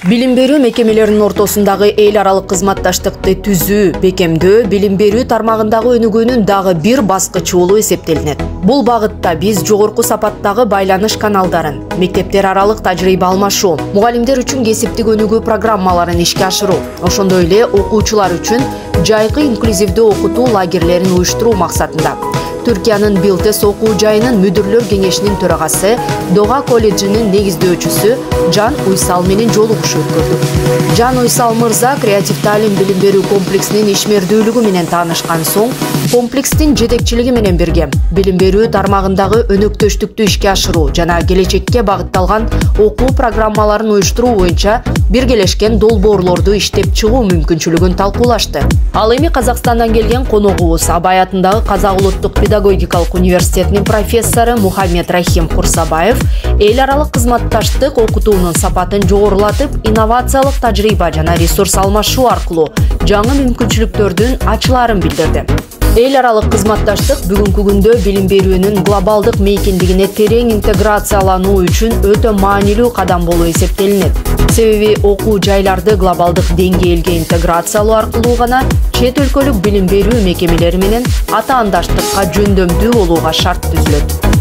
Билим берүү мекемелеринин ортосундагы эл аралык кызматташтыкты түзүү, бекемдөө билим берүү тармагындагы өнүгүүнүн дагы бир баскычы болуп эсептелинет. Бул багытта биз жогорку сапаттагы байланыш каналдарын, мектептер аралык тажрыйба алмашуу, мугалимдер үчүн кесиптик өнүгүү программаларын ишке ашыруу, ошондой эле окуучулар үчүн жайкы инклюзивдүү окутуу лагерлерин уюштуруу максатында Түркиянын Билтес окуу жайынын мүдүрлөр кеңешинин төрагасы, Дога колледжинин негиздөөчүсү Жан Уйсал менен жолугушуу өткөрдүк. Жан Уйсал мырза креатив таалим билим берүү комплексинин ишмердүүлүгү менен таанышкан соң, комплекстин жетекчилиги менен бирге билим берүү тармагындагы өнөктөштүктү ишке ашыруу жана келечекке багытталган окуу программаларын уюштуруу боюнча биргелешкен долбоорлорду иштеп чыгуу мүмкүнчүлүгүн талкуулашты. Ал эми Казакстандан келген коногубуз Абай атындагы Казак улуттук педагогикалык университетинин профессору Мухаммед Рахим Курсабаев эл аралык кызматташтык окутуунун сапатын жогорулатып, инновациялык тажрыйба жана ресурс алмашуу аркылуу жаңы мүмкүнчүлүктөрдүн ачылаарын билдирди. Эл аралык кызматташтык бүгүнкү күндө билим берүүнүн глобалдык мейкиндигине терең интеграциялануу үчүн өтө маанилүү кадам болуп эсептелинет. Себеби окуу жайларды глобалдык деңгээлге интеграциялоо аркылуу гана чет өлкөлүк билим берүү мекемелери менен атаандаштыкка жөндөмдүү болууга шарт түзүлөт.